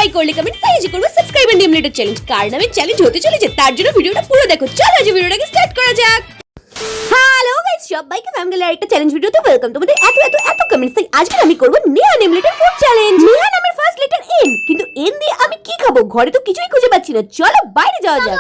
সবাই করলে কমেন্ট তাই আজ করব সাবস্ক্রাইবার নেম লেটার চ্যালেঞ্জ। কার নামে চ্যালেঞ্জ হতে চলেছে তার জন্য ভিডিওটা পুরো দেখো। চলো আজ ভিডিওটাকে স্টার্ট করা যাক। হ্যালো গাইস, সবাইকে ফ্যামিলি একটা চ্যালেঞ্জ ভিডিওতে ওয়েলকাম। তোমাদের এত কমেন্টস, তাই আজকে আমি করব Neha name letter food challenge. Neha নামের ফার্স্ট লেটার এন, কিন্তু এন দিয়ে আমি কি খাবো? ঘরে তো কিছুই খুঁজে পাচ্ছি না। চলো বাইরে যাওয়া যাক।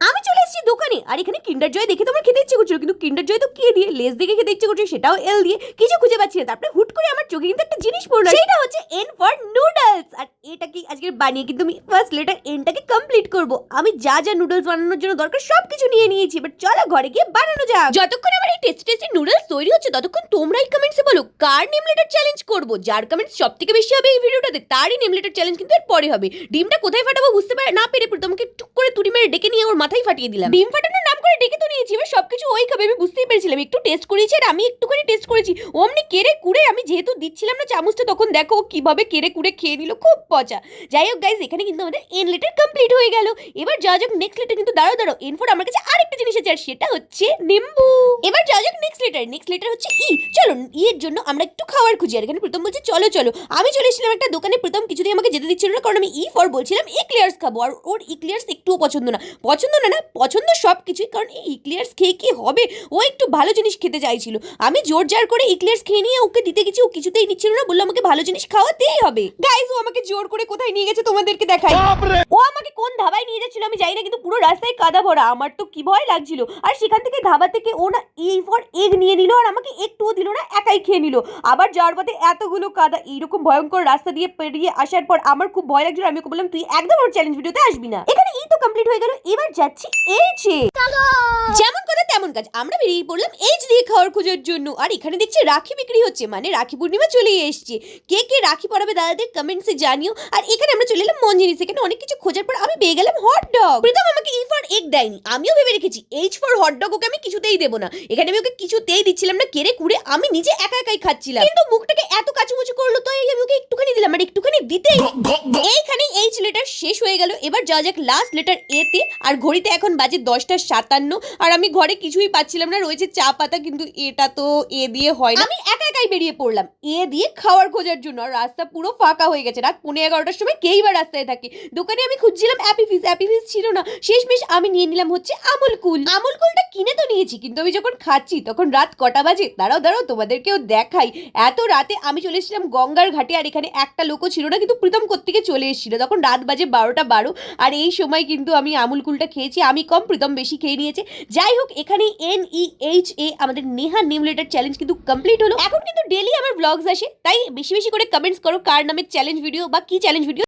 আমি চলে এসেছি দোকানে, আর এখানে কিন্ডার জয় দেখে তোমার খেতে ইচ্ছে করছিল, কিন্তু কিন্ডার জয় তো কে দিয়ে, লেস দিয়ে খেতে ইচ্ছে করছে, সেটাও এল দিয়ে। কিছু খুঁজে পাচ্ছি না। তারপরে হুট করে আমার চোখে কিন্তু একটা জিনিস পড়লো, সেটা হচ্ছে এন ফর নুডলস। আর এটাকে আজকে বানিয়ে কিন্তু আমি ফার্স্ট লেটার এনটাকে কমপ্লিট করব। আমি যা যা নুডলস বানানোর জন্য দরকার সবকিছু নিয়ে নিয়েছি, বাট চলো ঘরে গিয়ে বানানো যাক। যতক্ষণ আমার এই টেস্টি নুডলস তৈরি হচ্ছে ততক্ষণ তোমরাই কমেন্টসে বলো কার নেম লেটার চ্যালেঞ্জ করব। যার কমেন্টস সবথেকে বেশি হবে এই ভিডিওটাতে তারই নেম লেটার চ্যালেঞ্জ কিন্তু এর পরে হবে। ডিমটা কোথায় ফাটাবো বুঝতে না পেরে তোমাকে টুক করে তুড়ি মেরে ডেকে নিয়ে ওর মাথায় ফাটিয়ে দিলাম। ডিম ফাটানোর নাম করে ডেকে তো নিয়েছি, এবার সবকিছু ওই খাবে আমি বুঝতেই পেরেছিলাম। একটু টেস্ট করেছি আর আমি একটুখানি টেস্ট করেছি, অমনি কেড়ে কুড়ে আমি যেহেতু দিচ্ছিলাম না চামচটা, তখন দেখো কিভাবে কেড়ে কুড়ে খেয়ে নিল, খুব পচা। যাই হোক গাইস, এখানে কিন্তু আমাদের এন লেটার কমপ্লিট হয়ে গেল। এবার যা যাক নেক্সট লেটার, কিন্তু দাঁড়াও এন ফর আমার কাছে আরেকটা জিনিস আছে, আর সেটা হচ্ছে নিম্বু। এবার যা যাক নেক্সট লেটার হচ্ছে ই। চলো ই এর জন্য আমরা একটু খাবার খুঁজি। আর এখানে প্রথম বলছে চলো। আমি চলে এসেছিলাম একটা দোকানে, প্রথম কিছুতেই আমাকে যেতে দিচ্ছিল না, কারণ আমি ই ফর বলছিলাম ইক্লিয়ার্স খাবো, আর ওর ইক্লিয়ার্স একটুও পছন্দ না পছন্দ সব কিছুই, কারণ এই ইক্লিয়ার্স খেয়ে কি হবে, ও একটু ভালো জিনিস খেতে চাইছিল। আমি জোর জার করে ইক্লিয়ার্স খেয়ে নিয়ে ওকে দিতে গেছি, ও কিছুতেই নিচ্ছিল না, বললো আমাকে ভালো জিনিস খাওয়াতেই হবে। গাইস, ও আমাকে জোর করে কোথায় নিয়ে গেছে তোমাদেরকে দেখাই। ও আমাকে কোন ধাবায় নিয়ে যাচ্ছিল আমি জানি না, কিন্তু পুরো রাস্তায় কাদা ভরা। আমার তো কি ভয় লাগছিল। আর সেখান থেকে ধাবা থেকে ও না ই ফর এগ নিয়ে নিল, আর আমাকে একটুও দিল না, একাই খেয়ে নিল। আবার যাওয়ার পথে এতগুলো কাদা, এইরকম ভয়ঙ্কর রাস্তা দিয়ে পেরিয়ে আসার পর আমার খুব ভয় লাগছিল। আমি ওকে বললাম তুই একদম ওর চ্যালেঞ্জ ভিডিওতে আসবি না। এখানে ই তো কমপ্লিট হয়ে গেল, এবার যাচ্ছি এইচে। যেমন কথা তেমন কাজ, আমরা বেরিয়ে পড়লাম এইচ দিয়ে খাওয়ার খোঁজার জন্য। আর এখানে দেখছি রাখি বিক্রি হচ্ছে, মানে রাখি পূর্ণিমা চলে এসছে। কে রাখি পরাবে দাদাদের কমেন্টসে জানিও। আর এখানে আমরা চলে এলাম মঞ্জিনিস। এখানে অনেক কিছু খোঁজার পর আমি পেয়ে গেলাম হট ডগ। প্রথম আমাকে ই ফর এগ দেয়নি, আমিও ভেবে রেখেছি এইচ ফর হট ডগ ওকে আমি কিছুতেই দেবো না। এখানে আমি ওকে কিছুতেই দিচ্ছিলাম না, কেড়ে কুড়ে আমি নিজে একাই খাচ্ছিলাম, কিন্তু মুখটাকে এত কাচুমুচু করলো তো আমি ওকে একটুখানি দিলাম, আর একটুখানি দিতেই এইখানে এইচ লেটার শেষ হয়ে গেল। এবার যা যাক লাস্ট লেটার এ তে। আর ঘড়িতে এখন বাজে 10:57, আর আমি ঘরে কিছুই পাচ্ছিলাম না, রয়েছে চা পাতা, কিন্তু এটা তো এ দিয়ে হয় না। আমি একাই বেরিয়ে পড়লাম এ দিয়ে খাওয়ার খোঁজার জন্য। আর রাস্তা পুরো ফাঁকা হয়ে গেছে, রাত 11:30টার সময় কেই বা রাস্তায় থাকে। দোকানে আমি খুঁজছিলাম অ্যাপি ফিজ ছিল না। শেষমেশ আমি নিয়ে নিলাম হচ্ছে আমুলকুলটা কিনে তো নিয়েছি, কিন্তু আমি যখন খাচ্ছি তখন রাত কটা বাজে দাঁড়াও তোমাদেরকেও দেখাই। এত রাতে আমি চলে এসেছিলাম গঙ্গার ঘাটে, আর এখানে একটা লোকও ছিল না, কিন্তু প্রীতম কোত্থেকে চলে এসেছিল। তখন রাত বাজে 12:12, আর এই সময় কিন্তু আমি আমুলকুলটা খেয়েছি। আমি কম, প্রীতম বেশি খেয়ে নিয়েছে। যাই হোক, এখানে NEHA আমাদের নেহা নেম লেটার চ্যালেঞ্জ কিন্তু কমপ্লিট হলো। এখন কিন্তু ডেইলি আমার ব্লগস আসে, তাই বেশি করে কমেন্টস করো কার নামে চ্যালেঞ্জ ভিডিও বা কি চ্যালেঞ্জ ভিডিও